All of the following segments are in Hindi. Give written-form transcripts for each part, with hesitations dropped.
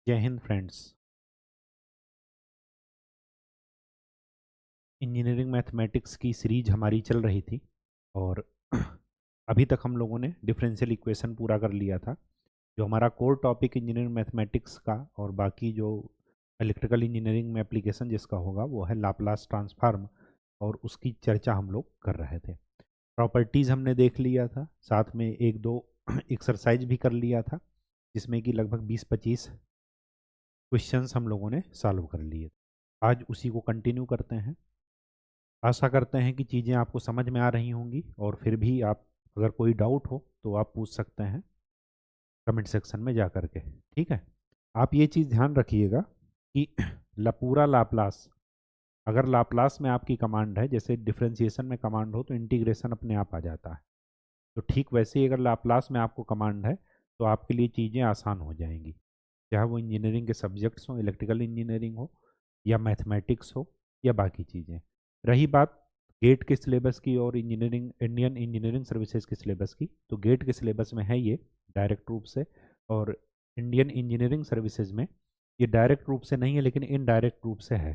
जय हिंद फ्रेंड्स। इंजीनियरिंग मैथमेटिक्स की सीरीज हमारी चल रही थी और अभी तक हम लोगों ने डिफरेंशियल इक्वेशन पूरा कर लिया था। जो हमारा कोर टॉपिक इंजीनियरिंग मैथमेटिक्स का और बाकी जो इलेक्ट्रिकल इंजीनियरिंग में एप्लीकेशन जिसका होगा वो है लाप्लास ट्रांसफॉर्म, और उसकी चर्चा हम लोग कर रहे थे। प्रॉपर्टीज़ हमने देख लिया था, साथ में एक दो एक्सरसाइज भी कर लिया था, जिसमें कि लगभग 20-25 क्वेश्चंस हम लोगों ने सॉल्व कर लिए। आज उसी को कंटिन्यू करते हैं। आशा करते हैं कि चीज़ें आपको समझ में आ रही होंगी, और फिर भी आप अगर कोई डाउट हो तो आप पूछ सकते हैं कमेंट सेक्शन में जा कर के। ठीक है, आप ये चीज़ ध्यान रखिएगा कि पूरा लाप्लास, अगर लाप्लास में आपकी कमांड है, जैसे डिफरेंशिएशन में कमांड हो तो इंटीग्रेशन अपने आप आ जाता है, तो ठीक वैसे ही अगर लाप्लास में आपको कमांड है तो आपके लिए चीज़ें आसान हो जाएंगी, चाहे वो इंजीनियरिंग के सब्जेक्ट्स हो, इलेक्ट्रिकल इंजीनियरिंग हो या मैथमेटिक्स हो या बाकी चीज़ें। रही बात गेट के सिलेबस की और इंजीनियरिंग इंडियन इंजीनियरिंग सर्विसेज के सिलेबस की, तो गेट के सिलेबस में है ये डायरेक्ट रूप से, और इंडियन इंजीनियरिंग सर्विसेज में ये डायरेक्ट रूप से नहीं है लेकिन इनडायरेक्ट रूप से है।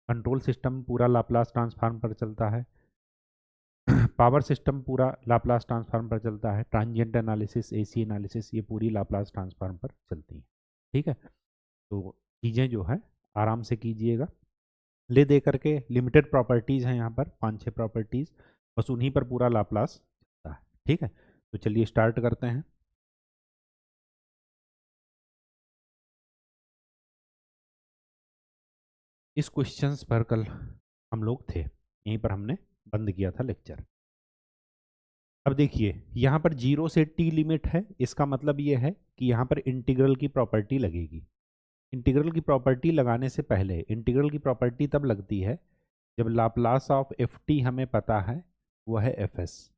कंट्रोल सिस्टम पूरा लाप्लास ट्रांसफॉर्म पर चलता है, पावर सिस्टम पूरा लाप्लास ट्रांसफॉर्म पर चलता है, ट्रांजिएंट एनालिसिस, एसी एनालिसिस, ये पूरी लाप्लास ट्रांसफॉर्म पर चलती है। ठीक है, तो चीज़ें जो है आराम से कीजिएगा। ले दे करके लिमिटेड प्रॉपर्टीज़ हैं यहाँ पर, 5-6 प्रॉपर्टीज़, बस उन्हीं पर पूरा लाप्लास चलता है। ठीक है, तो चलिए स्टार्ट करते हैं। इस क्वेश्चंस पर कल हम लोग थे, यहीं पर हमने बंद किया था लेक्चर। अब देखिए यहाँ पर 0 से t लिमिट है, इसका मतलब ये है कि यहाँ पर इंटीग्रल की प्रॉपर्टी लगेगी। इंटीग्रल की प्रॉपर्टी लगाने से पहले, इंटीग्रल की प्रॉपर्टी तब लगती है जब लाप्लास ऑफ एफ टी हमें पता है वो है एफ एस।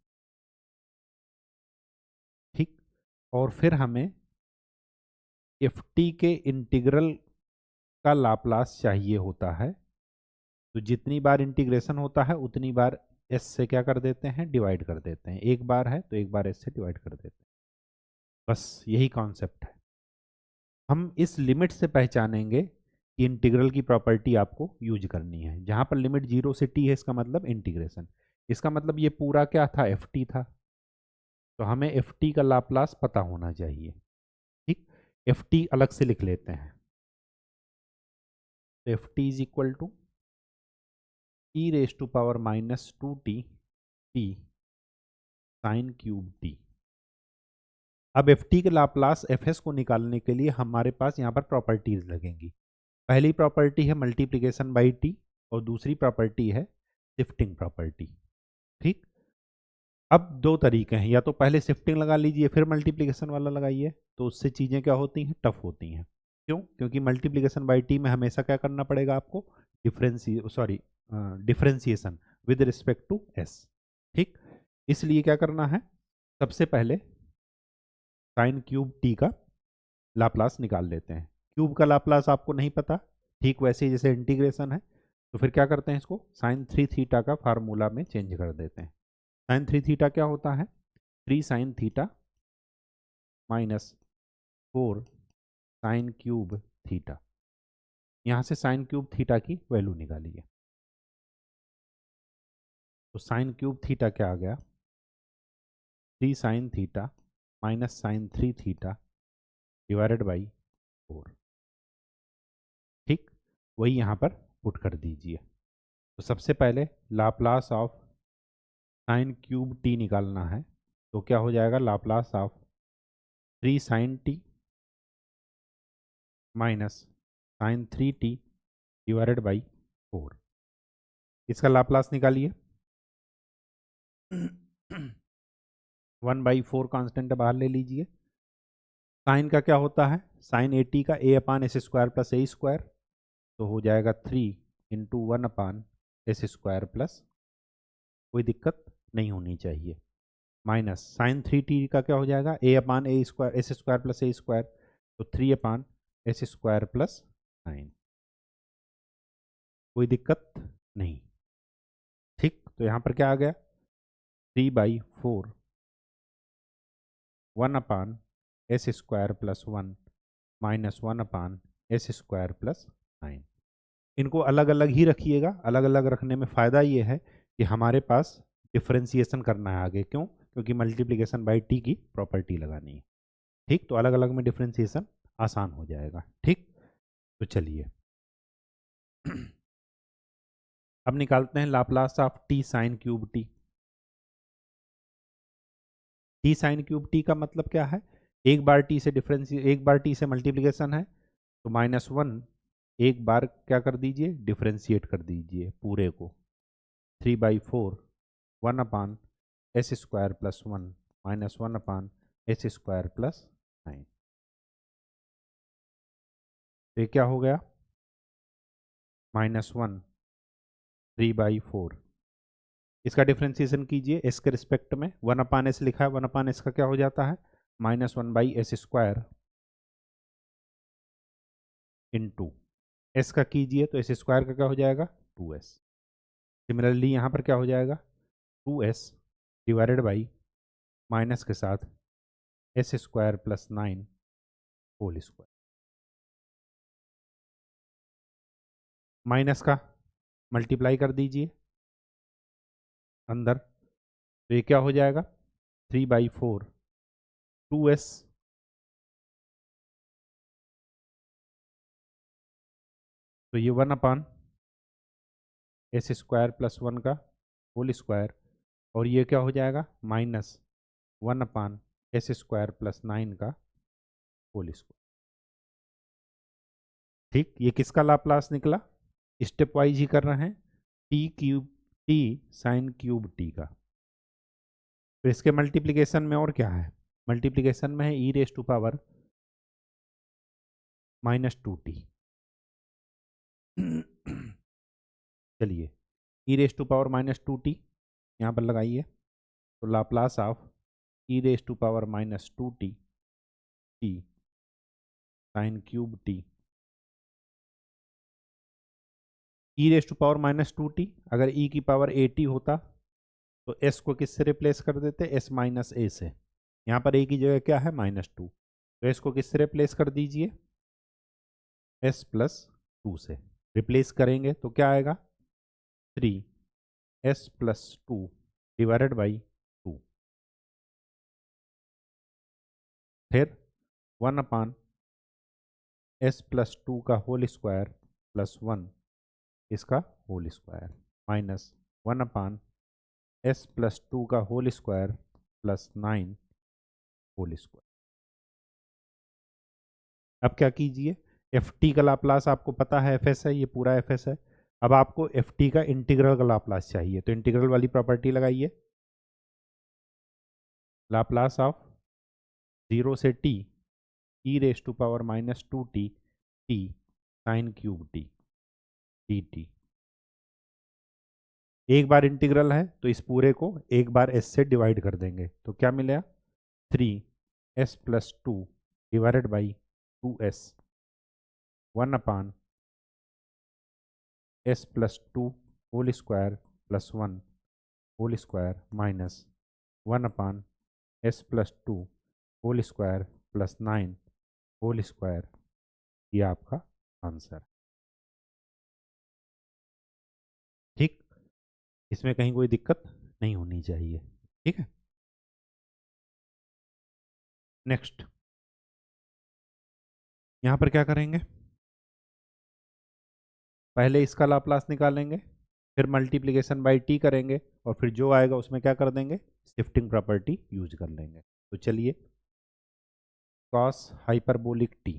ठीक, और फिर हमें एफ टी के इंटीग्रल का लाप्लास चाहिए होता है, तो जितनी बार इंटीग्रेशन होता है उतनी बार एस से क्या कर देते हैं, डिवाइड कर देते हैं। एक बार है तो एक बार एस से डिवाइड कर देते हैं, बस यही कॉन्सेप्ट है। हम इस लिमिट से पहचानेंगे कि इंटीग्रल की प्रॉपर्टी आपको यूज करनी है। जहां पर लिमिट 0 से t है, इसका मतलब इंटीग्रेशन, इसका मतलब ये पूरा क्या था, एफ टी था, तो हमें एफ टी का लाप्लास पता होना चाहिए। ठीक, एफ टी अलग से लिख लेते हैं, तो F T is equal to E raise to power minus 2t T sine cube T. अब एफ टी के लाप्लास एफ एस को निकालने के लिए हमारे पास यहाँ पर प्रॉपर्टीज लगेंगी। पहली प्रॉपर्टी है मल्टीप्लिकेशन बाई टी, और दूसरी प्रॉपर्टी है शिफ्टिंग प्रॉपर्टी। ठीक, अब दो तरीके हैं, या तो पहले शिफ्टिंग लगा लीजिए फिर मल्टीप्लिकेशन वाला लगाइए, तो उससे चीज़ें क्या होती हैं, टफ होती हैं। क्यों? क्योंकि मल्टीप्लिकेशन बाई टी में हमेशा क्या करना पड़ेगा आपको, differentiation with respect to S. ठीक, इसलिए क्या करना है, सबसे पहले साइन क्यूब टी का लाप्लास निकाल लेते हैं। क्यूब का लाप्लास आपको नहीं पता, ठीक वैसे ही जैसे इंटीग्रेशन है, तो फिर क्या करते हैं, इसको साइन 3 थीटा का फार्मूला में चेंज कर देते हैं। साइन 3 थीटा क्या होता है, 3 sin theta minus 4 sin cube theta. यहाँ से साइन क्यूब थीटा की वैल्यू निकालिए, तो साइन क्यूब थीटा क्या आ गया, 3 sin theta minus sin 3 theta divided by 4। ठीक, वही यहाँ पर पुट कर दीजिए। तो सबसे पहले Laplace of sign cube T निकालना है, तो क्या हो जाएगा, Laplace of 3 sin t minus sin 3t divided by 4। इसका लाप्लास निकालिए। 1/4 कांस्टेंट बाहर ले लीजिए। साइन का क्या होता है, साइन 80 का a/s² प्लस a², तो हो जाएगा 3 × 1/s² प्लस, कोई दिक्कत नहीं होनी चाहिए, माइनस sin 3t का क्या हो जाएगा, a/a² प्लस a², तो 3/s² प्लस 9, कोई दिक्कत नहीं। ठीक, तो यहाँ पर क्या आ गया, 3/4 1/s² प्लस 1 -1/s² + 9। इनको अलग अलग ही रखिएगा। अलग अलग रखने में फ़ायदा ये है कि हमारे पास डिफ्रेंसिएशन करना है आगे। क्यों? क्योंकि मल्टीप्लिकेशन बाई टी की प्रॉपर्टी लगानी है। ठीक, तो अलग अलग में डिफ्रेंसिएशन आसान हो जाएगा। ठीक, तो चलिए अब निकालते हैं Laplace of T sine cube T. T sine cube T का मतलब क्या है? एक बार टी से एक बार टी से मल्टीप्लिकेशन है, तो -1 एक बार क्या कर दीजिए, डिफ्रेंशिएट कर दीजिए पूरे को। 3/4 1/s² + 1 -1/s² + 9। तो ये क्या हो गया? -1 3/4। इसका डिफ्रेंसिएशन कीजिए एस के रिस्पेक्ट में। 1/s लिखा है, 1/s का क्या हो जाता है? -1/s² इंटू एस का कीजिए तो s² का क्या हो जाएगा? 2s। सिमिलरली यहाँ पर क्या हो जाएगा? 2s डिवाइडेड बाई माइनस के साथ s² + 9 होल स्क्वायर। माइनस का मल्टीप्लाई कर दीजिए अंदर, तो ये क्या हो जाएगा? 3/4 2s तो ये 1/s² + 1 का होल स्क्वायर, और ये क्या हो जाएगा? -1/s² + 9 का होल स्क्वायर। ठीक, ये किसका लाप्लास निकला? स्टेप वाइज ही कर रहे हैं। टी साइन क्यूब टी का। फिर इसके मल्टीप्लिकेशन में और क्या है? मल्टीप्लिकेशन में है e⁻² -2t। चलिए, e⁻² यहाँ पर लगाइए, तो Laplace of e⁻² T sine cube T. e⁻²t अगर e की पावर at होता तो s को किससे रिप्लेस कर देते? s माइनस a से। यहाँ पर a की जगह क्या है? -2, तो s को किससे रिप्लेस कर दीजिए? s + 2 से रिप्लेस करेंगे तो क्या आएगा? 3s + 2 divided by 2। फिर 1/s + 2 का होल स्क्वायर + 1 इसका होल स्क्वायर माइनस 1/s + 2 का होल स्क्वायर + 9 होल स्क्वायर। अब क्या कीजिए, एफ टी का लाप्लास आपको पता है, एफ एस है, ये पूरा एफ एस है। अब आपको एफ टी का इंटीग्रल का लाप्लास चाहिए, तो इंटीग्रल वाली प्रॉपर्टी लगाइए। लाप्लास ऑफ 0 से t e⁻⁻2t t sign cube T dt। एक बार इंटीग्रल है तो इस पूरे को एक बार s से डिवाइड कर देंगे, तो क्या मिलेगा? 3s + 2 divided by 2s 1/s + 2 whole square + 1 whole square minus 1/s + 2 whole square + 9 whole square. ये आपका आंसर। ठीक, इसमें कहीं कोई दिक्कत नहीं होनी चाहिए। ठीक है, नेक्स्ट यहाँ पर क्या करेंगे? पहले इसका लाप्लास निकालेंगे, फिर मल्टीप्लिकेशन बाई टी करेंगे, और फिर जो आएगा उसमें क्या कर देंगे? शिफ्टिंग प्रॉपर्टी यूज कर लेंगे। तो चलिए, cos hyperbolic T,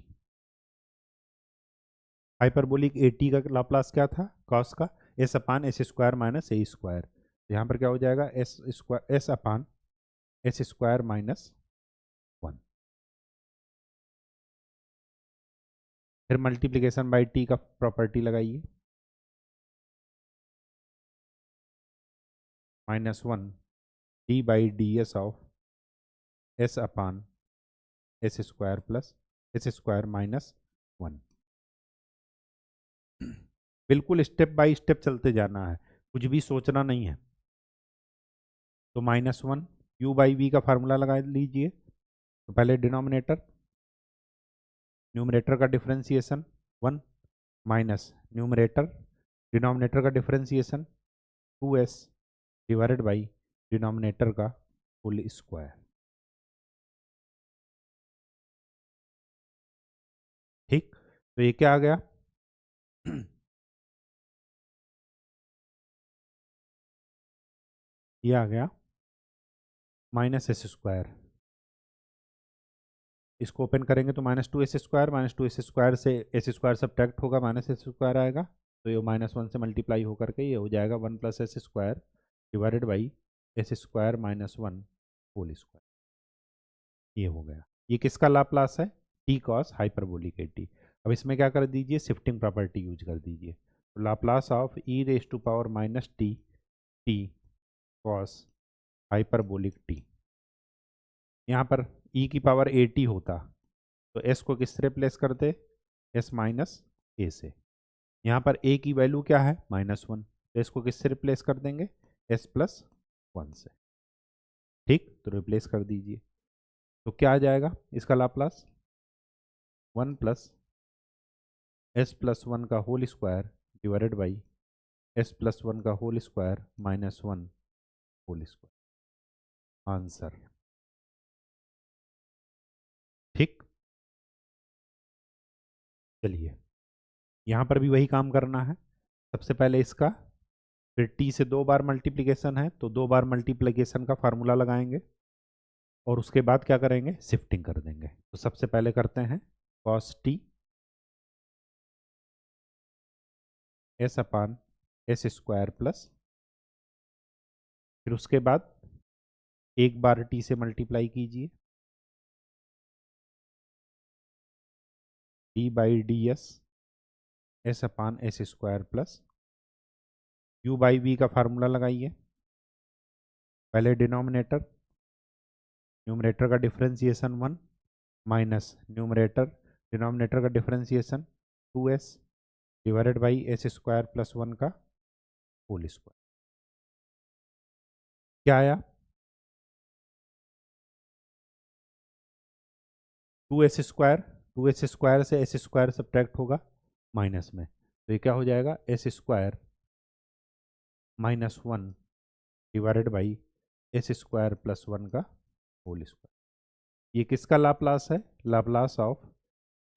hyperbolic A T का लाप्लास क्या था? कॉस का s/s² - a²। यहाँ पर क्या हो जाएगा? s/s² - 1। फिर मल्टीप्लिकेशन बाई टी का प्रॉपर्टी लगाइए, -1 d/ds ऑफ s/s² + s² - 1। बिल्कुल स्टेप बाय स्टेप चलते जाना है, कुछ भी सोचना नहीं है। तो -1 u/v का फार्मूला लगा लीजिए। तो पहले डिनोमिनेटर न्यूमरेटर का डिफरेंशिएशन 1 माइनस न्यूमरेटर डिनोमिनेटर का differentiation 2s divided by denominator का होल स्क्वायर। ठीक, तो ये क्या आ गया ये आ गया माइनस एस स्क्वायर। इसको ओपन करेंगे तो -2s² से एस स्क्वायर सब्ट्रैक्ट होगा, माइनस एस स्क्वायर आएगा, तो ये -1 से मल्टीप्लाई होकर के ये हो जाएगा 1 + s² divided by s² - 1 whole square. ये हो गया। ये किसका लाप्लास है? T cos hyperbolic T. अब इसमें क्या कर दीजिए, शिफ्टिंग प्रॉपर्टी यूज कर दीजिए। तो Laplace of e⁻⁻ T cos hyperbolic T. यहाँ पर e की पावर at होता तो s को किससे रिप्लेस करते? s माइनस a से। यहाँ पर a की वैल्यू क्या है? -1, तो इसको किससे रिप्लेस कर देंगे? s + 1 से। ठीक, तो रिप्लेस कर दीजिए। तो क्या आ जाएगा इसका लाप्लास? 1 + s + 1 का whole square divided by s + 1 का whole square -1 whole square. Answer. ठीक, चलिए यहाँ पर भी वही काम करना है। सबसे पहले इसका, फिर t से 2 बार मल्टीप्लिकेशन है तो 2 बार मल्टीप्लिकेशन का फार्मूला लगाएंगे और उसके बाद क्या करेंगे? शिफ्टिंग कर देंगे। तो सबसे पहले करते हैं cos t s/s² प्लस, फिर उसके बाद एक बार t से मल्टीप्लाई कीजिए d/ds s/s² प्लस u/v का फार्मूला लगाइए। पहले डिनोमिनेटर, न्यूमरेटर का डिफरेंशिएशन 1 माइनस न्यूमरेटर डिनोमिनेटर का differentiation 2s divided by s² + 1 का होल स्क्वायर। क्या आया? 2s² से s² सब्ट्रैक्ट होगा माइनस में, तो ये क्या हो जाएगा? s² -1 डिवाइडेड बाई s² + 1 का होल स्क्वायर। ये किसका लाप्लास है? Laplace of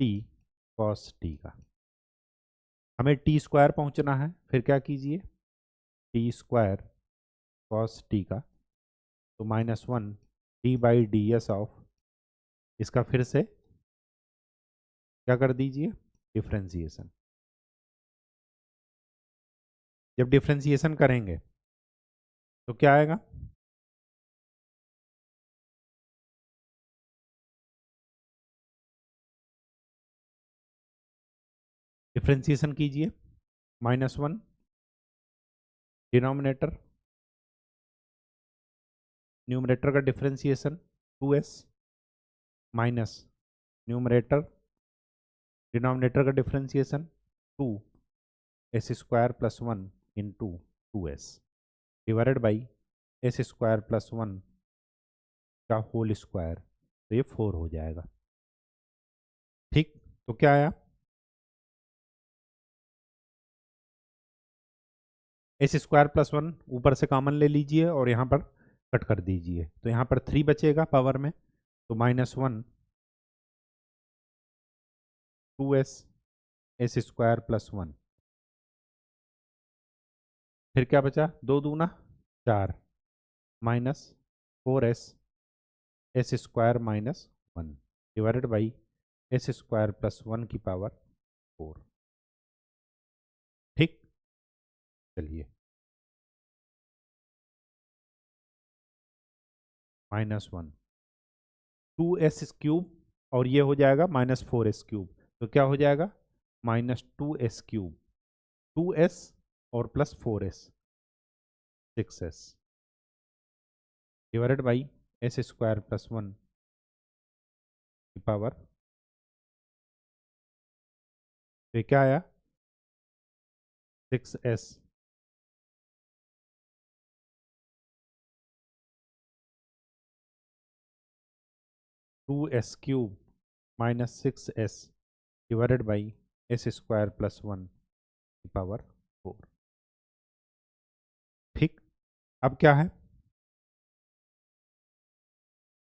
t cos t का। हमें t² पहुंचना है, फिर क्या कीजिए? t² cos t का, तो -1 d/ds ऑफ इसका फिर से क्या कर दीजिए? डिफ्रेंसिएशन। जब डिफ्रेंसिएशन करेंगे तो क्या आएगा? डिफ्रेंसिएशन कीजिए। -1 डिनोमिनेटर, न्यूमरेटर का differentiation 2s minus numerator denominator का differentiation 2s² + 1 into 2s divided by s² + 1 का होल स्क्वायर, तो ये 4 हो जाएगा। ठीक, तो क्या आया? s² + 1 ऊपर से कॉमन ले लीजिए और यहाँ पर कट कर दीजिए, तो यहाँ पर 3 बचेगा पावर में, तो -1 2s s² + 1, फिर क्या बचा? 2 दूना 4 minus 4s s² - 1 divided by s² + 1 की पावर 4। ठीक, चलिए -1 2s³ और ये हो जाएगा -4s³, तो क्या हो जाएगा? -2s³ 2s और plus 4s 6s divided by s² + 1 की पावर, तो ये क्या आया? 6s 2s³ - 6s divided by S square plus 1 की पावर 4। ठीक, अब क्या है,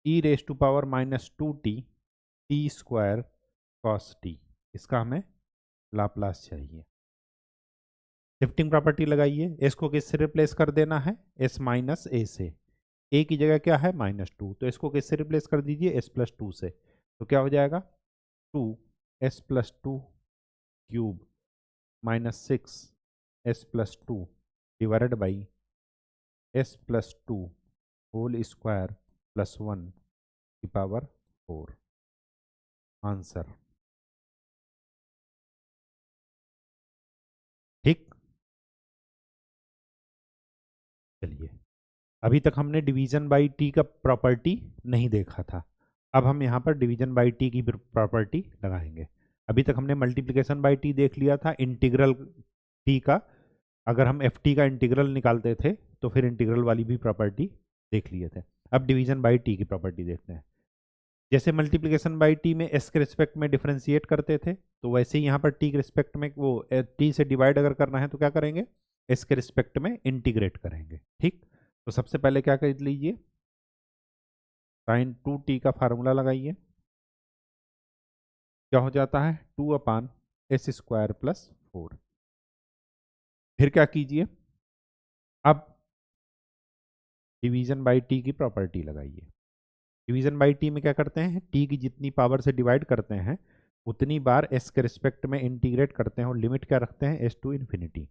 e raise to power minus 2t t square cos t, इसका हमें लाप्लास चाहिए। शिफ्टिंग प्रॉपर्टी लगाइए, एस को किससे रिप्लेस कर देना है, एस माइनस ए से। ए की जगह क्या है -2, तो इसको किससे रिप्लेस कर दीजिए, एस प्लस 2 से। तो क्या हो जाएगा 2s+2 cube -6 s+2 divided by s+2 whole square plus 1 की पावर 4। आंसर। ठीक, चलिए, अभी तक हमने डिवीजन बाई टी का प्रॉपर्टी नहीं देखा था, अब हम यहाँ पर डिवीजन बाई टी की प्रॉपर्टी लगाएंगे। अभी तक हमने मल्टीप्लिकेशन बाई टी देख लिया था, इंटीग्रल टी का अगर हम एफ टी का इंटीग्रल निकालते थे तो फिर इंटीग्रल वाली भी प्रॉपर्टी देख लिए थे। अब डिवीजन बाई टी की प्रॉपर्टी देखते हैं। जैसे मल्टीप्लिकेशन बाई टी में एस के रिस्पेक्ट में डिफ्रेंशिएट करते थे, तो वैसे ही यहाँ पर टी के रिस्पेक्ट में वो टी से डिवाइड अगर करना है तो क्या करेंगे, एस के रिस्पेक्ट में इंटीग्रेट करेंगे। ठीक, तो सबसे पहले क्या कर लीजिए, sin 2t का फार्मूला लगाइए, क्या हो जाता है 2/s² + 4। फिर क्या कीजिए, अब डिवीजन बाई टी की प्रॉपर्टी लगाइए। डिवीजन बाई टी में क्या करते हैं, टी की जितनी पावर से डिवाइड करते हैं उतनी बार एस के रिस्पेक्ट में इंटीग्रेट करते हैं और लिमिट क्या रखते हैं, एस टू इन्फिनिटी।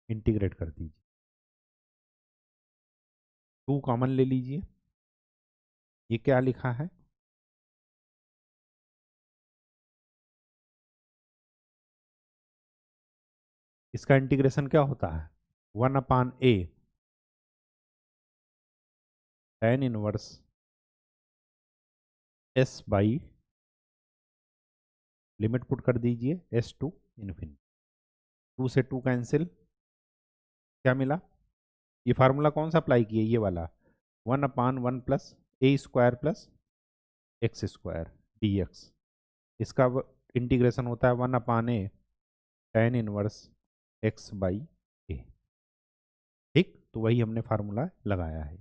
इंटीग्रेट कर दीजिए, 2 कॉमन ले लीजिए, ये क्या लिखा है, इसका इंटीग्रेशन क्या होता है, 1/a tan inverse s by, limit put कर दीजिए एस टू इन्फिनिटी, 2 से 2 कैंसिल, क्या मिला, ये फार्मूला कौन सा अप्लाई किए, ये वाला 1/1 प्लस a² + x² dx, इसका इंटीग्रेशन होता है 1/a tan inverse x by a. ठीक, तो वही हमने फार्मूला लगाया है,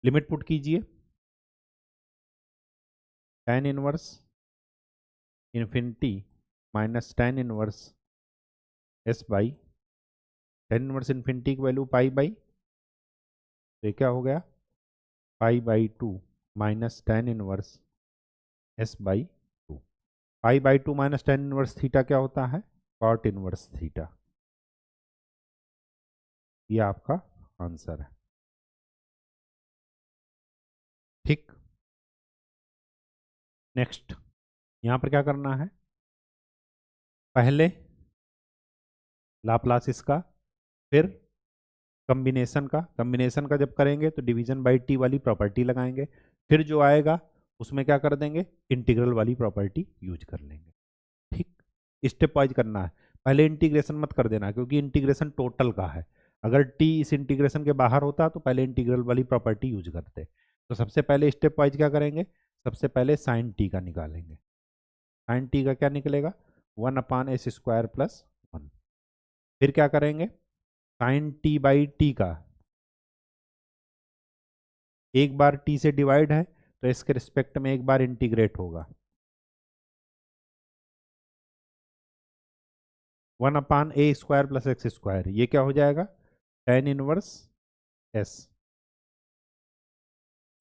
लिमिट पुट कीजिए, tan inverse infinity minus tan inverse s by, tan inverse infinity की वैल्यू पाई बाई, तो ये क्या हो गया π/2 minus tan inverse s by 2। π/2 minus tan inverse theta क्या होता है, cot इनवर्स थीटा। ये आपका आंसर है। ठीक, नेक्स्ट, यहाँ पर क्या करना है, पहले लाप्लास इसका, फिर कम्बिनेशन का जब करेंगे तो डिवीजन बाई टी वाली प्रॉपर्टी लगाएंगे, फिर जो आएगा उसमें क्या कर देंगे, इंटीग्रल वाली प्रॉपर्टी यूज कर लेंगे। ठीक, स्टेप वाइज करना है, पहले इंटीग्रेशन मत कर देना क्योंकि इंटीग्रेशन टोटल का है, अगर टी इस इंटीग्रेशन के बाहर होता तो पहले इंटीग्रल वाली प्रॉपर्टी यूज करते। तो सबसे पहले स्टेप वाइज क्या करेंगे, सबसे पहले साइन टी का निकालेंगे, साइन टी का क्या निकलेगा 1/s² + 1। फिर क्या करेंगे, साइन टी बाई टी का, एक बार टी से डिवाइड है तो इसके रिस्पेक्ट में एक बार इंटीग्रेट होगा, 1/a² + x², ये क्या हो जाएगा tan इनवर्स s।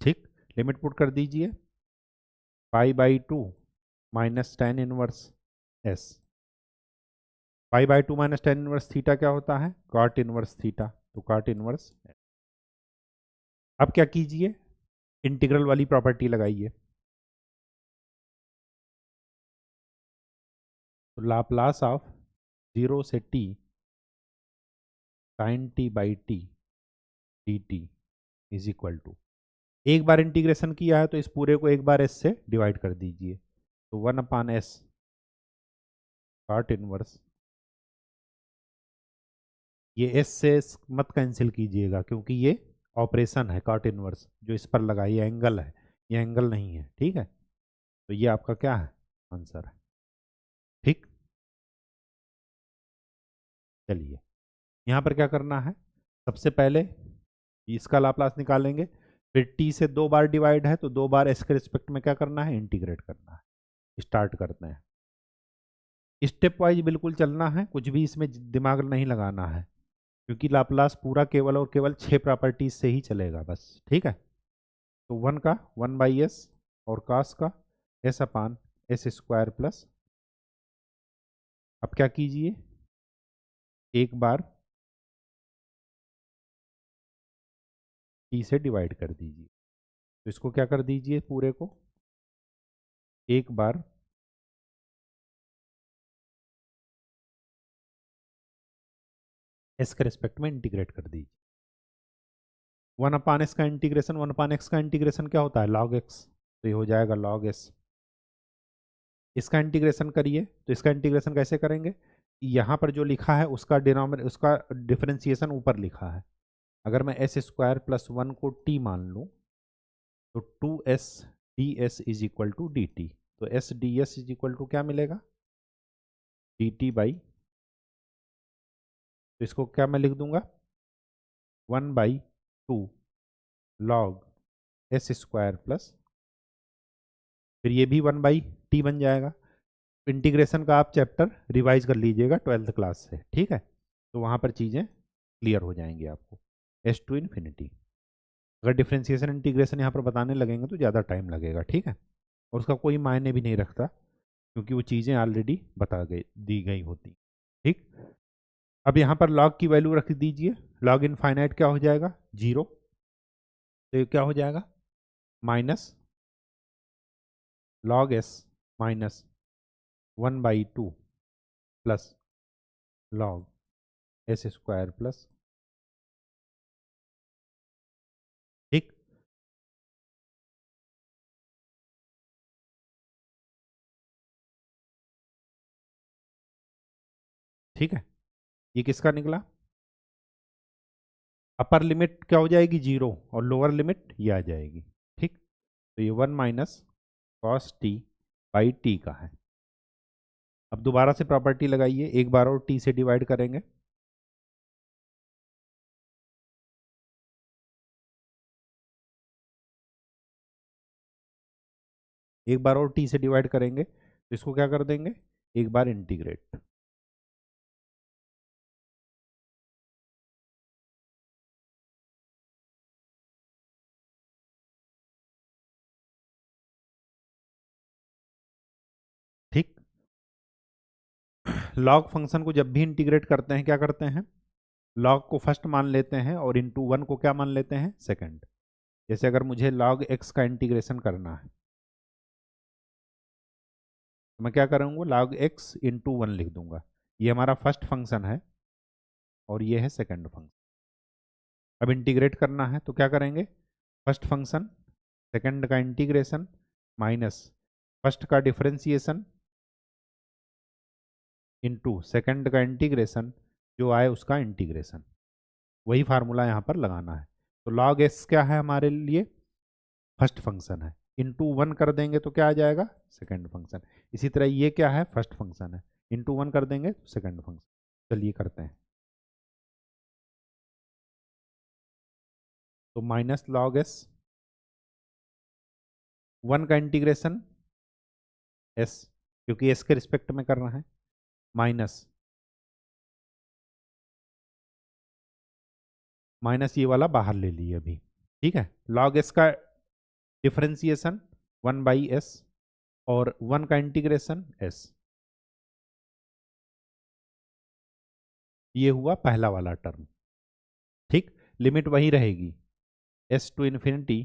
ठीक, लिमिट पुट कर दीजिए, π/2 minus tan inverse s, π/2 minus tan inverse theta क्या होता है, cot इनवर्स थीटा, तो cot इनवर्स। अब क्या कीजिए, इंटीग्रल वाली प्रॉपर्टी लगाइए, तो लाप्लास ऑफ 0 से t sin t by T dt is equal to, एक बार इंटीग्रेशन किया है तो इस पूरे को एक बार s से डिवाइड कर दीजिए, तो 1/s cot इनवर्स, ये s से मत कैंसिल कीजिएगा क्योंकि ये ऑपरेशन है, cot इनवर्स जो इस पर लगा, ये एंगल है, ये एंगल नहीं है, ठीक है। तो ये आपका क्या है, आंसर है। ठीक, चलिए यहाँ पर क्या करना है, सबसे पहले इसका लाप्लास निकालेंगे, फिर टी से 2 बार डिवाइड है तो 2 बार एस के रिस्पेक्ट में क्या करना है, इंटीग्रेट करना है। स्टार्ट करते हैं, स्टेप वाइज बिल्कुल चलना है, कुछ भी इसमें दिमाग नहीं लगाना है, क्योंकि लाप्लास पूरा केवल और केवल 6 प्रॉपर्टीज से ही चलेगा बस, ठीक है। तो 1 का 1/s और cos का s/s² प्लस, अब क्या कीजिए, एक बार t से डिवाइड कर दीजिए, तो इसको क्या कर दीजिए, पूरे को एक बार s के रिस्पेक्ट में इंटीग्रेट कर दीजिए। 1/s का इंटीग्रेशन, 1/x का इंटीग्रेशन क्या होता है, log x, तो ये हो जाएगा log s। इसका इंटीग्रेशन करिए, तो इसका इंटीग्रेशन कैसे करेंगे, यहाँ पर जो लिखा है उसका डिनोमिनेटर, उसका डिफरेंशिएशन ऊपर लिखा है। अगर मैं s² प्लस 1 को t मान लूँ तो 2s ds is equal to D T, तो s ds is equal to क्या मिलेगा, डी टी बाई, तो इसको क्या मैं लिख दूंगा, 1/2 log s² प्लस, फिर ये भी 1/t बन जाएगा। इंटीग्रेशन का आप चैप्टर रिवाइज कर लीजिएगा 12th क्लास से, ठीक है, तो वहाँ पर चीज़ें क्लियर हो जाएंगी आपको। s टू इन्फिनिटी, अगर डिफ्रेंसिएशन इंटीग्रेशन यहाँ पर बताने लगेंगे तो ज़्यादा टाइम लगेगा, ठीक है, और उसका कोई मायने भी नहीं रखता, क्योंकि वो चीज़ें ऑलरेडी बता गई दी गई होती, ठीक। अब यहाँ पर log की वैल्यू रख दीजिए, log इनफाइनाइट क्या हो जाएगा, 0, तो ये क्या हो जाएगा, minus log s minus 1/2 plus log s² plus, ठीक। ठीक है, ये किसका निकला, अपर लिमिट क्या हो जाएगी 0 और लोअर लिमिट ये आ जाएगी, ठीक। तो ये 1 minus cos T by T का है। अब दोबारा से प्रॉपर्टी लगाइए, एक बार और टी से डिवाइड करेंगे, एक बार और टी से डिवाइड करेंगे तो इसको क्या कर देंगे, एक बार इंटीग्रेट, ठीक। लॉग फंक्शन को जब भी इंटीग्रेट करते हैं क्या करते हैं, लॉग को फर्स्ट मान लेते हैं और इंटू 1 को क्या मान लेते हैं, सेकंड। जैसे अगर मुझे log x का इंटीग्रेशन करना है तो मैं क्या करूँगा, log x इंटू 1 लिख दूंगा, ये हमारा फर्स्ट फंक्शन है और ये है सेकंड फंक्शन। अब इंटीग्रेट करना है तो क्या करेंगे, फर्स्ट फंक्शन सेकंड का इंटीग्रेशन माइनस फर्स्ट का डिफरेंशिएशन इंटू सेकंड का इंटीग्रेशन, जो आए उसका इंटीग्रेशन, वही फार्मूला यहाँ पर लगाना है। तो log s क्या है हमारे लिए, फर्स्ट फंक्शन है, इंटू 1 कर देंगे तो क्या आ जाएगा, सेकंड फंक्शन। इसी तरह ये क्या है, फर्स्ट फंक्शन है, इंटू 1 कर देंगे तो सेकंड फंक्शन। चलिए करते हैं, तो माइनस log s, 1 का इंटीग्रेशन s, क्योंकि s के रिस्पेक्ट में करना है, माइनस ये वाला बाहर ले लिए अभी, ठीक है। log s का डिफरेंशिएशन 1/s और 1 का इंटीग्रेशन s, ये हुआ पहला वाला टर्म, ठीक। लिमिट वही रहेगी, s टू इन्फिनिटी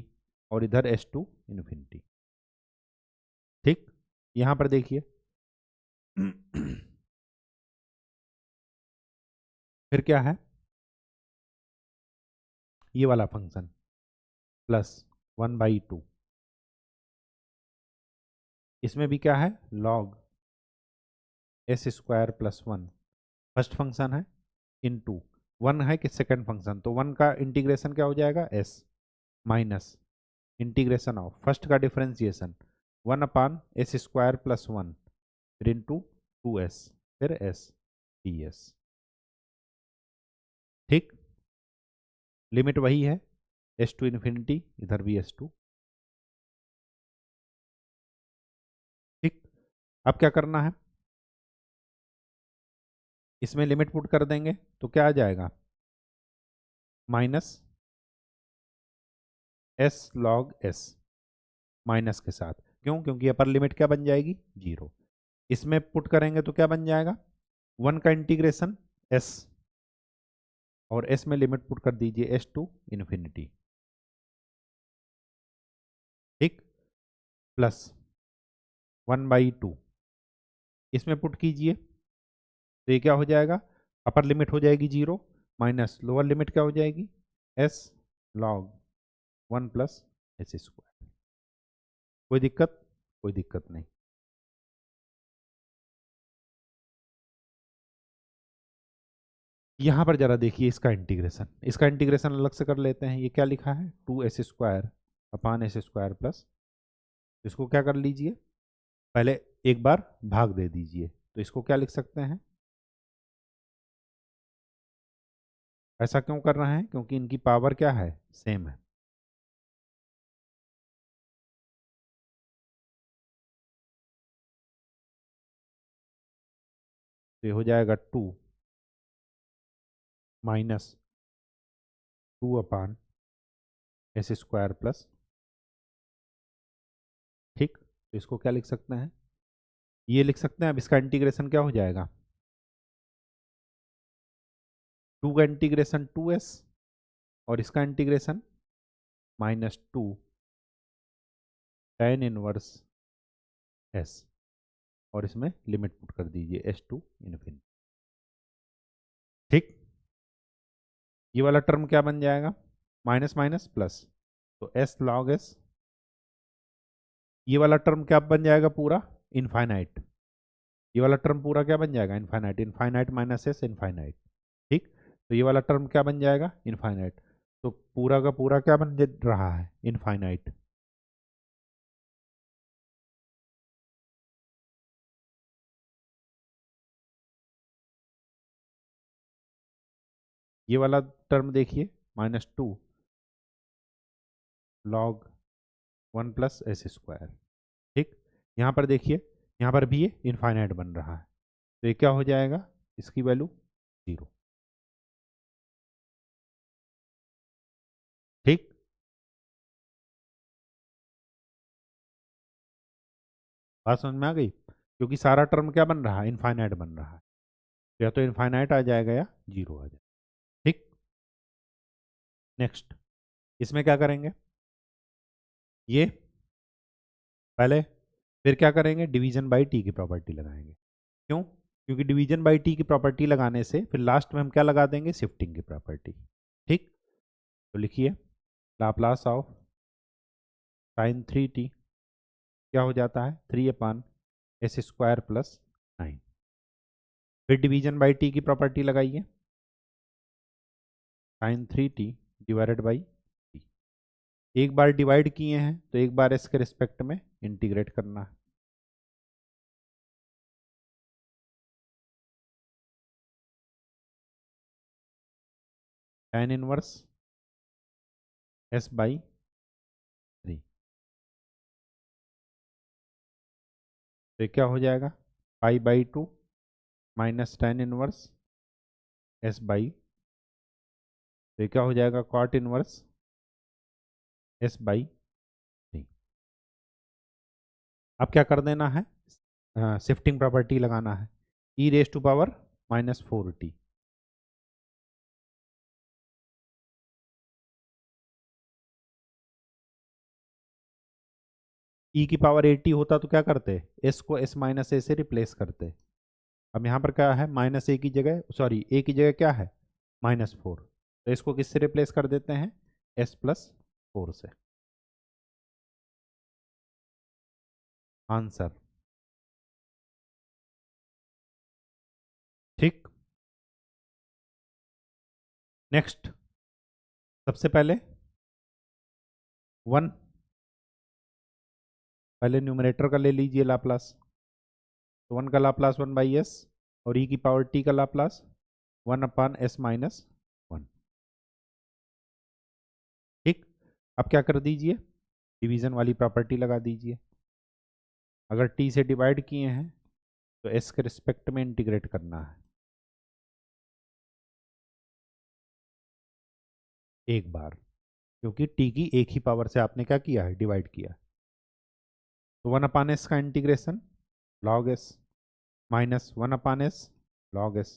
और इधर s टू इन्फिनिटी, ठीक। यहां पर देखिए फिर क्या है, ये वाला फंक्शन प्लस 1/2, इसमें भी क्या है, log s² plus 1 first function है, इंटू 1 है कि सेकंड फंक्शन, तो 1 का इंटीग्रेशन क्या हो जाएगा, s minus integration of first का डिफरेंशिएशन 1/s² + 1 फिर इंटू 2s फिर s ds। ठीक, लिमिट वही है s टू इन्फिनिटी, इधर भी s2। ठीक, अब क्या करना है, इसमें लिमिट पुट कर देंगे तो क्या आ जाएगा, minus s log s, minus के साथ। क्यों, क्योंकि अपर लिमिट क्या बन जाएगी, 0। इसमें पुट करेंगे तो क्या बन जाएगा, 1 का इंटीग्रेशन s, और s में लिमिट पुट कर दीजिए s टू इन्फिनिटी। ठीक, प्लस 1/2 इसमें पुट कीजिए तो ये क्या हो जाएगा, अपर लिमिट हो जाएगी 0 माइनस लोअर लिमिट क्या हो जाएगी, s log 1 + s²। कोई दिक्कत, कोई दिक्कत नहीं। यहां पर जरा देखिए इसका इंटीग्रेशन, इसका इंटीग्रेशन अलग से कर लेते हैं। ये क्या लिखा है, 2s² / s²+, इसको क्या कर लीजिए, पहले एक बार भाग दे दीजिए तो इसको क्या लिख सकते हैं, ऐसा क्यों कर रहे हैं, क्योंकि इनकी पावर क्या है, सेम है। तो ये हो जाएगा 2 - 2/s²+। ठीक, तो इसको क्या लिख सकते हैं, ये लिख सकते हैं। अब इसका इंटीग्रेशन क्या हो जाएगा, 2 का इंटीग्रेशन 2s और इसका इंटीग्रेशन -2 tan इनवर्स s, और इसमें लिमिट पुट कर दीजिए s टू इन्फिनिटी। ठीक, ये वाला टर्म क्या बन जाएगा, माइनस माइनस प्लस, तो s log s, ये वाला टर्म क्या बन जाएगा पूरा, इनफाइनाइट। ये वाला टर्म पूरा क्या बन जाएगा, infinite, infinite minus s infinite. ठीक, तो ये वाला टर्म क्या बन जाएगा, इनफाइनाइट। तो पूरा का पूरा क्या बन रहा है, इनफाइनाइट। ये वाला टर्म देखिए, -2 log 1 + s²। ठीक, यहाँ पर देखिए, यहाँ पर भी ये इनफाइनाइट बन रहा है, तो ये क्या हो जाएगा, इसकी वैल्यू 0। ठीक, बात समझ में आ गई, क्योंकि सारा टर्म क्या बन रहा है, इनफाइनाइट बन रहा है, तो या तो इनफाइनाइट आ जाएगा या 0 आ जाएगा। ठीक, नेक्स्ट, इसमें क्या करेंगे, ये पहले, फिर क्या करेंगे, डिवीजन बाई टी की प्रॉपर्टी लगाएंगे। क्यों, क्योंकि डिवीजन बाई टी की प्रॉपर्टी लगाने से फिर लास्ट में हम क्या लगा देंगे, शिफ्टिंग की प्रॉपर्टी। ठीक, तो लिखिए लाप्लास ऑफ sin 3t क्या हो जाता है, 3/s² + 9। फिर डिवीजन बाई टी की प्रॉपर्टी लगाइए, sin 3t divided by T. एक बार डिवाइड किए हैं तो एक बार इसके रिस्पेक्ट में इंटीग्रेट करना है। tan इनवर्स s/3, तो क्या हो जाएगा, π/2 माइनस tan इनवर्स s/, तो क्या हो जाएगा, cot इनवर्स s/3। अब क्या कर देना है, शिफ्टिंग प्रॉपर्टी लगाना है, e⁻⁻⁴t। e की पावर 80 होता तो क्या करते, s को s - a से रिप्लेस करते। अब यहाँ पर क्या है, -a की जगह, सॉरी a की जगह क्या है, -4, तो इसको किससे रिप्लेस कर देते हैं, s + 4 से। आंसर। ठीक, नेक्स्ट, सबसे पहले 1 पहले न्यूमरेटर का ले लीजिए लाप्लास, तो 1 का लाप्लास 1/s और e की पावर t का लाप्लास 1/s-1। ठीक, अब क्या कर दीजिए, डिवीजन वाली प्रॉपर्टी लगा दीजिए। अगर t से डिवाइड किए हैं तो s के रिस्पेक्ट में इंटीग्रेट करना है एक बार, क्योंकि t की एक ही पावर से आपने क्या किया है, डिवाइड किया। तो 1/s का integration log s minus 1/s log s।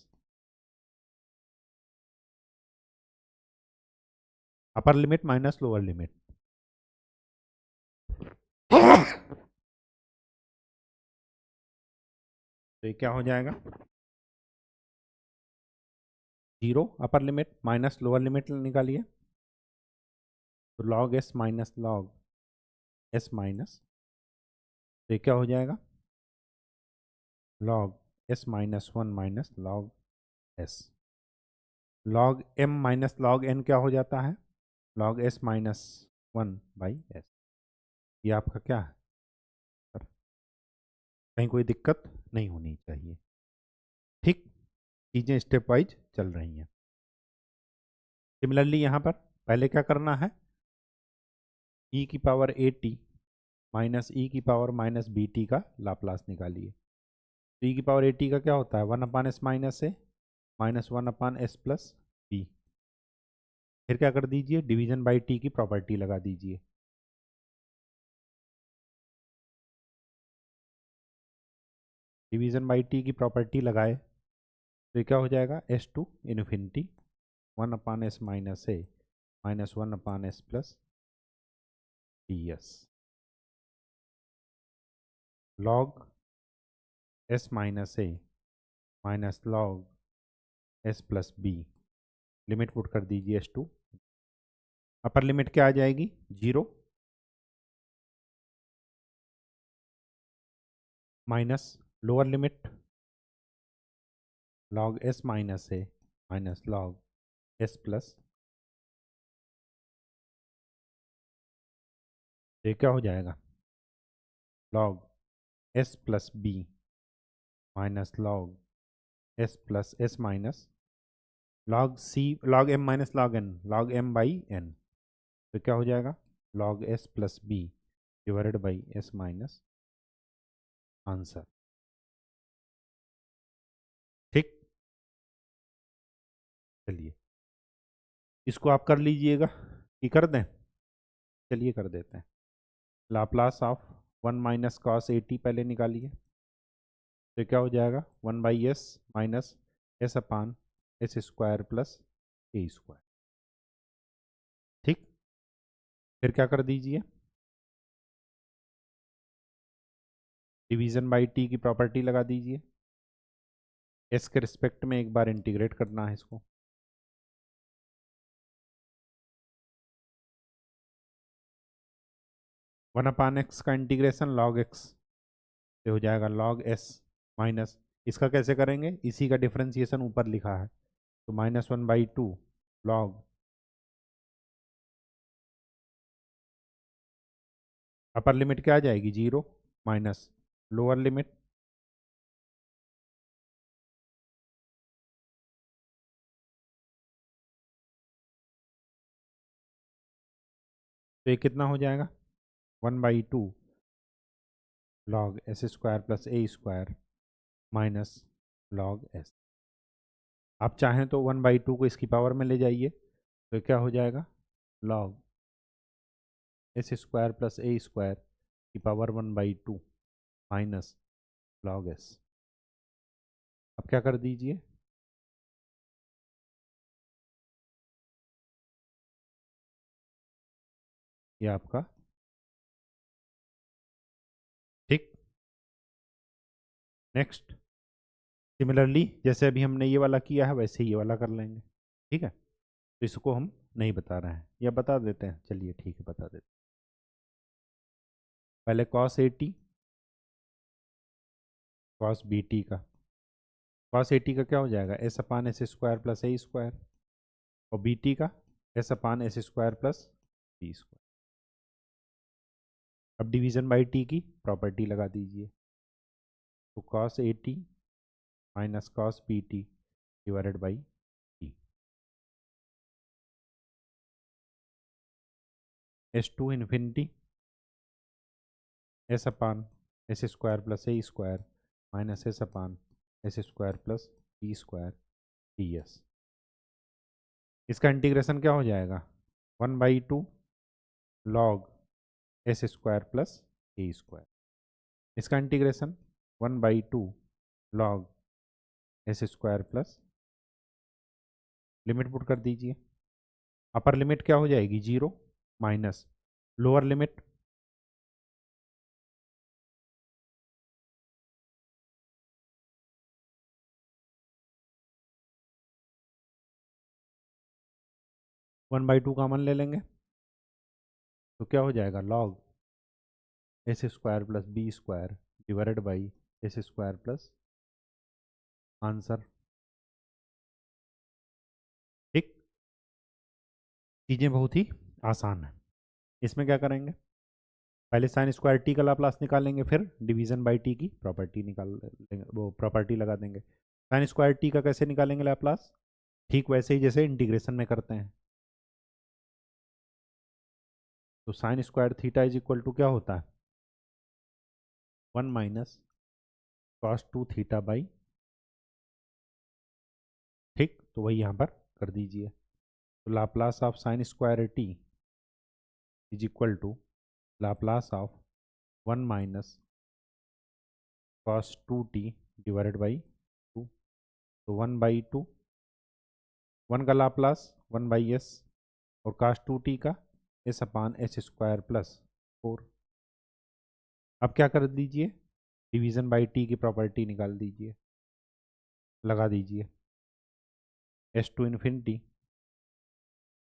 Upper limit minus lower limit. तो ये क्या हो जाएगा, 0 upper limit minus lower limit निकालिए, तो log s minus log s minus, तो ये क्या हो जाएगा, log s minus 1 minus log s। log m minus log n क्या हो जाता है, log s माइनस 1/s। ये आपका क्या है, कहीं कोई दिक्कत नहीं होनी चाहिए। ठीक, चीज़ें स्टेप वाइज चल रही हैं। सिमिलरली यहाँ पर पहले क्या करना है, e की पावर at माइनस e की पावर माइनस bt का लाप्लास निकालिए। तो e की पावर at का क्या होता है, 1/s minus a minus 1/s plus b। फिर क्या कर दीजिए, डिवीजन बाई t की प्रॉपर्टी लगा दीजिए। डिवीजन बाई t की प्रॉपर्टी लगाए तो क्या हो जाएगा, s2 infinity 1/s minus a minus 1/s plus ds log s minus a minus log s plus b। Limit put कर दीजिए s2, अपर लिमिट क्या आ जाएगी, 0 minus lower limit log s minus a minus log s plus, ये क्या हो जाएगा, log s plus b minus log s plus s minus log c log m minus log n log m/n। तो क्या हो जाएगा, log s plus b divided by s minus answer. ठीक, चलिए इसको आप कर लीजिएगा कि कर दें, चलिए कर देते हैं। लाप्लास ऑफ 1 - cos at पहले निकालिए, तो क्या हो जाएगा, 1/s minus s/s² plus a²। ठीक, फिर क्या कर दीजिए, डिवीजन बाई t की प्रॉपर्टी लगा दीजिए। s के रिस्पेक्ट में एक बार इंटीग्रेट करना है इसको। 1/x का इंटीग्रेशन log x से हो जाएगा log s माइनस, इसका कैसे करेंगे, इसी का डिफरेंशिएशन ऊपर लिखा है, तो -1/2 log अपर लिमिट क्या आ जाएगी, 0 माइनस लोअर लिमिट तो ये कितना हो जाएगा, 1/2 log s² plus a² minus log s। आप चाहें तो 1/2 को इसकी पावर में ले जाइए, तो क्या हो जाएगा, log s² प्लस a² की पावर 1/2 माइनस log s। अब क्या कर दीजिए, ये आपका, ठीक। नेक्स्ट, सिमिलरली जैसे अभी हमने ये वाला किया है वैसे ही ये वाला कर लेंगे। ठीक है, तो इसको हम नहीं बता रहे हैं या बता देते हैं, चलिए ठीक है बता देते हैं। पहले cos at cos bt का, cos at का क्या हो जाएगा, s/s² प्लस a² और bt का s/s² प्लस b²। अब डिवीज़न बाई टी की प्रॉपर्टी लगा दीजिए, तो cos A T minus cos B T divided by T. S to infinity S upon S square plus A square minus S upon S square plus T square D S. इसका इंटीग्रेशन क्या हो जाएगा, 1/2 log S square plus A square. इसका integration 1/2 log S square plus, limit put कर दीजिए, अपर लिमिट क्या हो जाएगी 0 माइनस लोअर लिमिट 1/2 कॉमन ले लेंगे, तो क्या हो जाएगा log S square plus B square divided by S square plus answer. ठीक, चीज़ें बहुत ही आसान है। इसमें क्या करेंगे, पहले साइन स्क्वायर टी का लाप्लास निकालेंगे, फिर डिवीजन बाई टी की प्रॉपर्टी निकाल लेंगे, वो प्रॉपर्टी लगा देंगे। साइन स्क्वायर टी का कैसे निकालेंगे लाप्लास, ठीक वैसे ही जैसे इंटीग्रेशन में करते हैं। तो sine square theta is equal to क्या होता है 1 माइनस कॉस 2 थीटा बाई, ठीक, तो वही यहाँ पर कर दीजिए। तो Laplace of sine square T is equal to Laplace of 1 minus cos 2t divided by 2। तो 1/2, 1 का लाप्लास 1/s और cos 2t का s upon H square plus 4। अब क्या कर दीजिए, डिवीजन बाई टी की प्रॉपर्टी निकाल दीजिए, लगा दीजिए, S to infinity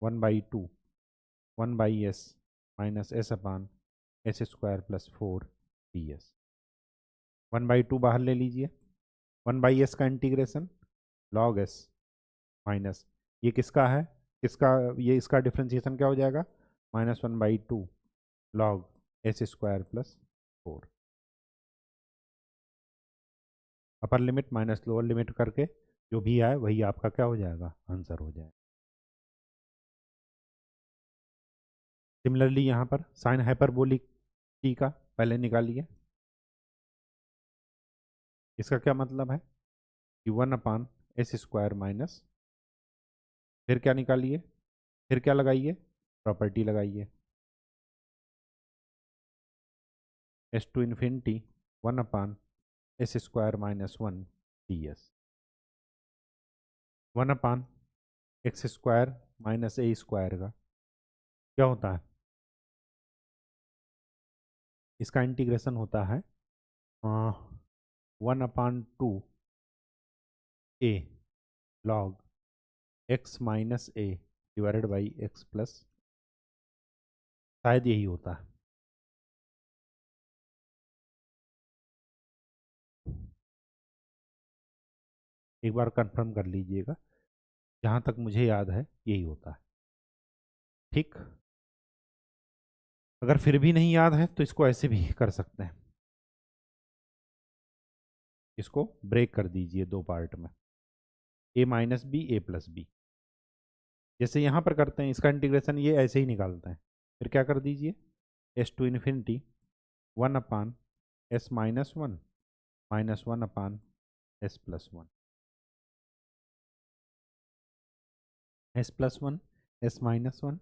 1/2 1/s minus S upon H square plus 4 D S. 1/2 बाहर ले लीजिए, 1/s का इंटीग्रेशन लॉग एस माइनस, ये किसका है, किसका, ये इसका डिफ्रेंशिएशन क्या हो जाएगा -1/2 log S square plus 4। Upper limit minus lower limit करके जो भी आए वही आपका क्या हो जाएगा, आंसर हो जाएगा। सिमिलरली यहाँ पर साइन हाइपरबोलिक टी का पहले निकालिए, इसका क्या मतलब है कि 1/s² माइनस, फिर क्या निकालिए, फिर क्या लगाइए, प्रॉपर्टी लगाइए, s to infinity 1/s² minus 1 d s. 1/x² minus a square का क्या होता है, इसका इंटीग्रेशन होता है 1/2 a log x minus a divided by x plus, शायद यही होता है। एक बार कंफर्म कर लीजिएगा, जहाँ तक मुझे याद है यही होता है। ठीक, अगर फिर भी नहीं याद है तो इसको ऐसे भी कर सकते हैं, इसको ब्रेक कर दीजिए दो पार्ट में, a minus B A plus B, जैसे यहाँ पर करते हैं, इसका इंटीग्रेशन ये ऐसे ही निकालते हैं। फिर क्या कर दीजिए, S to infinity 1/s−1 minus 1/s+1, s+1 s−1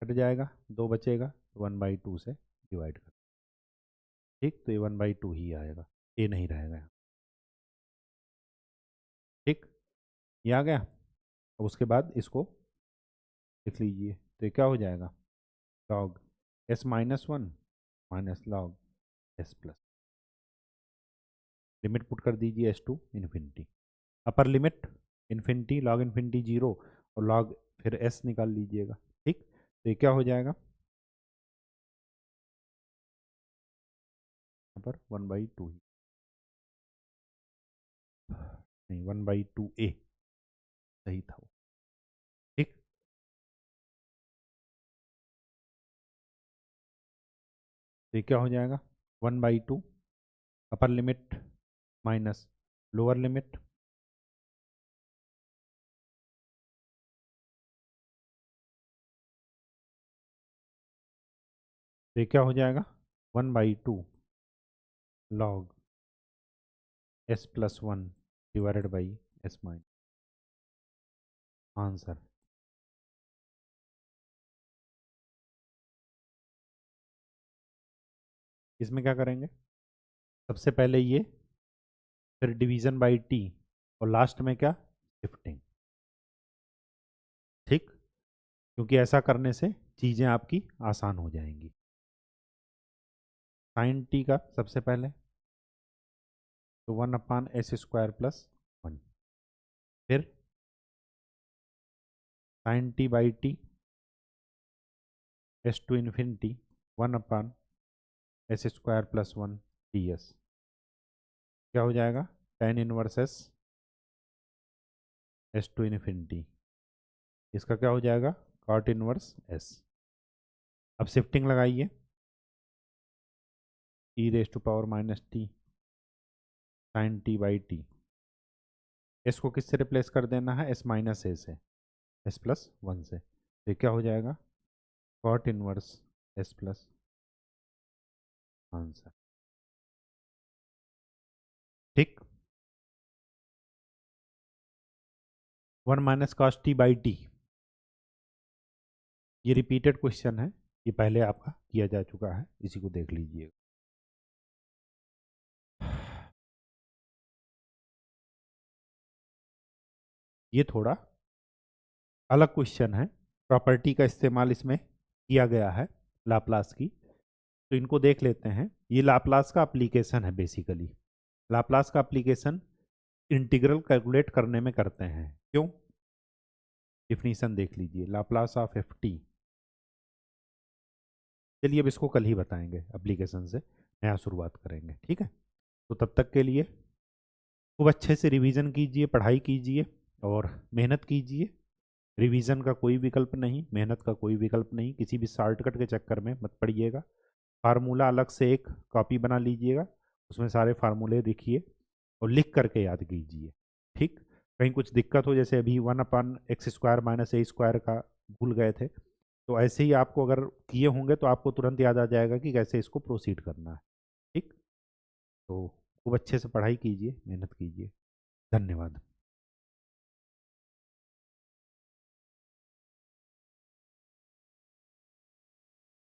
cut जाएगा, 2 बचेगा, 1/2 से डिवाइड कर, ठीक, तो ये 1/2 ही आएगा, ए नहीं रहेगा यहाँ। ठीक, ये आ गया। अब उसके बाद इसको लिख लीजिए, तो ये क्या हो जाएगा log s−1 minus log s+, limit put कर दीजिए S to infinity, upper limit infinity log infinity 0 और लॉग फिर s निकाल लीजिएगा। ठीक, तो ये क्या हो जाएगा, यहाँ पर 1/2 ही, नहीं 1/2a सही था वो। ठीक, तो ये क्या हो जाएगा 1/2 upper limit minus lower limit, तो ये क्या हो जाएगा 1/2 log s+1 divided by s minus. Answer इसमें क्या करेंगे, सबसे पहले ये, फिर डिवीजन बाई टी, और लास्ट में क्या, शिफ्टिंग। ठीक, क्योंकि ऐसा करने से चीज़ें आपकी आसान हो जाएंगी। साइन टी का सबसे पहले तो 1/s² + 1, फिर sine T by T s∞ 1/s² + 1 ds, क्या हो जाएगा tan−1 s∞, इसका क्या हो जाएगा cot−1 s। अब शिफ्टिंग लगाइए, e⁻−t sin t by T, s को किससे रिप्लेस कर देना है, s−a से, s+1 से, तो क्या हो जाएगा cot−1 s+, आंसर। ठीक, 1 - cos t बाई टी, ये रिपीटेड क्वेश्चन है, ये पहले आपका किया जा चुका है, इसी को देख लीजिए। ये थोड़ा अलग क्वेश्चन है, प्रॉपर्टी का इस्तेमाल इसमें किया गया है लाप्लास की, तो इनको देख लेते हैं। ये लाप्लास का एप्लीकेशन है बेसिकली। लाप्लास का एप्लीकेशन इंटीग्रल कैलकुलेट करने में करते हैं। क्यों, डिफिनीशन देख लीजिए, लाप्लास ऑफ एफ टी। चलिए अब इसको कल ही बताएंगे, एप्लीकेशन से नया शुरुआत करेंगे, ठीक है। तो तब तक के लिए खूब अच्छे से रिवीजन कीजिए, पढ़ाई कीजिए और मेहनत कीजिए। रिवीजन का कोई विकल्प नहीं, मेहनत का कोई विकल्प नहीं, किसी भी शॉर्टकट के चक्कर में मत पड़िएगा। फार्मूला अलग से एक कॉपी बना लीजिएगा, उसमें सारे फार्मूले लिखिए और लिख करके याद कीजिए। ठीक, कहीं कुछ दिक्कत हो, जैसे अभी 1/x² - a² का भूल गए थे, तो ऐसे ही आपको अगर किए होंगे तो आपको तुरंत याद आ जाएगा कि कैसे इसको प्रोसीड करना है। ठीक, तो खूब अच्छे से पढ़ाई कीजिए, मेहनत कीजिए। धन्यवाद।